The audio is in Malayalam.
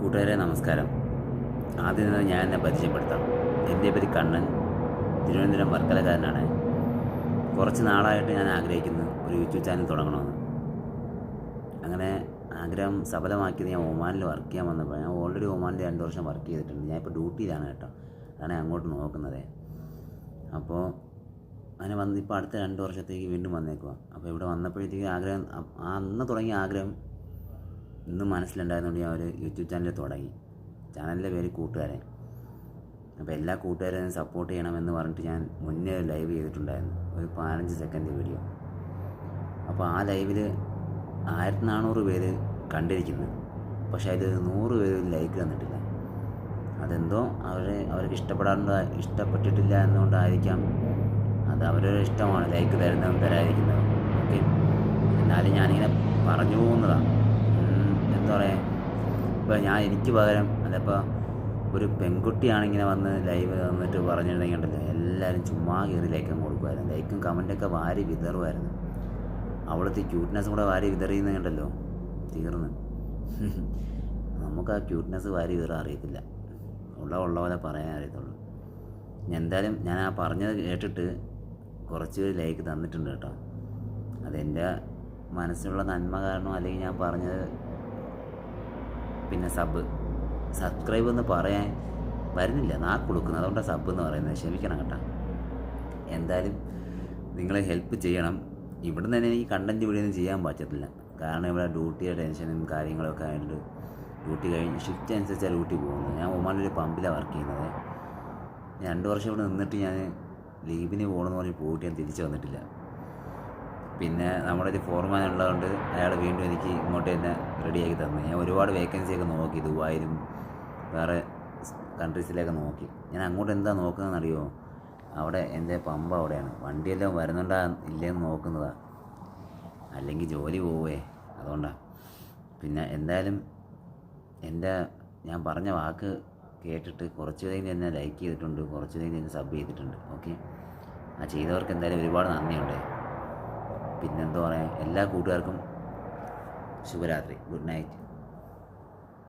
കൂട്ടുകാരെ നമസ്കാരം. ആദ്യം തന്നെ ഞാൻ എന്നെ പരിചയപ്പെടുത്താം. എൻ്റെ പേര് കണ്ണൻ, തിരുവനന്തപുരം വർക്കലക്കാരനാണ്. കുറച്ച് നാളായിട്ട് ഞാൻ ആഗ്രഹിക്കുന്നു ഒരു യൂട്യൂബ് ചാനൽ തുടങ്ങണമെന്ന്. അങ്ങനെ ആഗ്രഹം സഫലമാക്കിയത് ഞാൻ ഒമാനിൽ വർക്ക് ചെയ്യാൻ വന്നപ്പോൾ. ഞാൻ ഓൾറെഡി ഒമാനിൽ 2 വർഷം വർക്ക് ചെയ്തിട്ടുണ്ട്. ഞാൻ ഇപ്പോൾ ഡ്യൂട്ടിയിലാണ് കേട്ടോ. അതാണ് അങ്ങോട്ട് നോക്കുന്നത്. അപ്പോൾ അങ്ങനെ വന്ന് ഇപ്പോൾ അടുത്ത 2 വർഷത്തേക്ക് വീണ്ടും വന്നേക്കുക. അപ്പോൾ ഇവിടെ വന്നപ്പോഴത്തേക്ക് ആഗ്രഹം, അന്ന് തുടങ്ങിയ ആഗ്രഹം ഇന്നും മനസ്സിലുണ്ടായതുകൊണ്ട് ഞാൻ ഒരു യൂട്യൂബ് ചാനൽ തുടങ്ങി. ചാനലിൻ്റെ പേര് കൂട്ടുകാരൻ. അപ്പോൾ എല്ലാ കൂട്ടുകാരെയും സപ്പോർട്ട് ചെയ്യണമെന്ന് പറഞ്ഞിട്ട് ഞാൻ മുന്നേ ലൈവ് ചെയ്തിട്ടുണ്ടായിരുന്നു, ഒരു 15 സെക്കൻഡ് വീഡിയോ. അപ്പോൾ ആ ലൈവിൽ 1400 പേര് കണ്ടിരിക്കുന്നു. പക്ഷേ അതിൽ 100 പേര് ലൈക്ക് തന്നിട്ടില്ല. അതെന്തോ അവർക്ക് ഇഷ്ടപ്പെട്ടിട്ടില്ല എന്നുകൊണ്ടായിരിക്കാം. അത് അവരുടെ ഇഷ്ടമാണ്, ലൈക്ക് തരുന്നതും തരാതിരിക്കുന്നതും. ഓക്കെ, എന്നാലും ഞാനിങ്ങനെ പറഞ്ഞു പോകുന്നതാണ്. എന്താ പറയുക, ഇപ്പോൾ എനിക്ക് പകരം അതിപ്പോൾ ഒരു പെൺകുട്ടിയാണിങ്ങനെ വന്ന് ലൈവ് വന്നിട്ട് പറഞ്ഞിട്ടുണ്ടെങ്കിൽ ഉണ്ടല്ലോ, എല്ലാവരും ചുമ്മാ കയറി ലൈക്കും കൊടുക്കുമായിരുന്നു. ലൈക്കും കമൻറ്റൊക്കെ വാരി വിതറുമായിരുന്നു. അവിടുത്തെ ക്യൂട്ട്നെസ്സും കൂടെ വാരി വിതറിയുന്നുണ്ടല്ലോ, തീർന്ന്. നമുക്ക് ആ ക്യൂട്ട്നെസ് വാരി വിതറാൻ അറിയത്തില്ല, ഉള്ള പോലെ പറയാൻ അറിയത്തുള്ളൂ. എന്തായാലും ഞാൻ ആ പറഞ്ഞത് കേട്ടിട്ട് കുറച്ച് ലൈക്ക് തന്നിട്ടുണ്ട് കേട്ടോ. അതെൻ്റെ മനസ്സിലുള്ള നന്മ കാരണം, അല്ലെങ്കിൽ ഞാൻ പറഞ്ഞത്. പിന്നെ സബ്സ്ക്രൈബ് എന്ന് പറയാൻ വരുന്നില്ല, നാക്ക് കൊടുക്കുന്നത്, അതുകൊണ്ടാണ് സബ് എന്ന് പറയുന്നത്. ക്ഷമിക്കണം കേട്ടോ. എന്തായാലും നിങ്ങൾ ഹെൽപ്പ് ചെയ്യണം. ഇവിടെ നിന്ന് തന്നെ എനിക്ക് കണ്ടൻറ്റ് വീഡിയോ ഒന്നും ചെയ്യാൻ പറ്റത്തില്ല, കാരണം ഇവിടെ ഡ്യൂട്ടിയുടെ ടെൻഷനും കാര്യങ്ങളൊക്കെ ആയിട്ട് ഡ്യൂട്ടി കഴിഞ്ഞ് ഷിഫ്റ്റ് അനുസരിച്ചാണ് ഡ്യൂട്ടി പോകുന്നത്. ഞാൻ ഒമാനിലൊരു പമ്പിലാണ് വർക്ക് ചെയ്യുന്നത്. 2 വർഷം ഇവിടെ നിന്നിട്ട് ഞാൻ ലീവിന് പോകണമെന്ന് പറഞ്ഞ് പോയിട്ട് ഞാൻ തിരിച്ച് വന്നിട്ടില്ല. പിന്നെ നമ്മുടെ ഒരു ഫോർമാൻ ഉള്ളതുകൊണ്ട് അയാൾ വീണ്ടും എനിക്ക് ഇങ്ങോട്ട് തന്നെ റെഡിയാക്കി തന്നു. ഞാൻ ഒരുപാട് വേക്കൻസിയൊക്കെ നോക്കി, ദുബായിലും വേറെ കൺട്രീസിലൊക്കെ നോക്കി. ഞാൻ അങ്ങോട്ട് എന്താ നോക്കുന്നതെന്ന് അറിയുമോ? അവിടെ എൻ്റെ പമ്പ് അവിടെയാണ്. വണ്ടിയെല്ലാം വരുന്നുണ്ടാ ഇല്ലയെന്ന് നോക്കുന്നതാണ്, അല്ലെങ്കിൽ ജോലി പോവേ, അതുകൊണ്ടാണ്. പിന്നെ എന്തായാലും ഞാൻ പറഞ്ഞ വാക്ക് കേട്ടിട്ട് കുറച്ച് പേര് എന്നെ ലൈക്ക് ചെയ്തിട്ടുണ്ട്, കുറച്ച് പേര് എന്നെ സബ് ചെയ്തിട്ടുണ്ട്. ഓക്കെ, ആ ചെയ്തവർക്ക് എന്തായാലും ഒരുപാട് നന്ദിയുണ്ട്. പിന്നെന്താ പറയുക, എല്ലാ കൂട്ടുകാർക്കും ശുഭരാത്രി, ഗുഡ് നൈറ്റ്.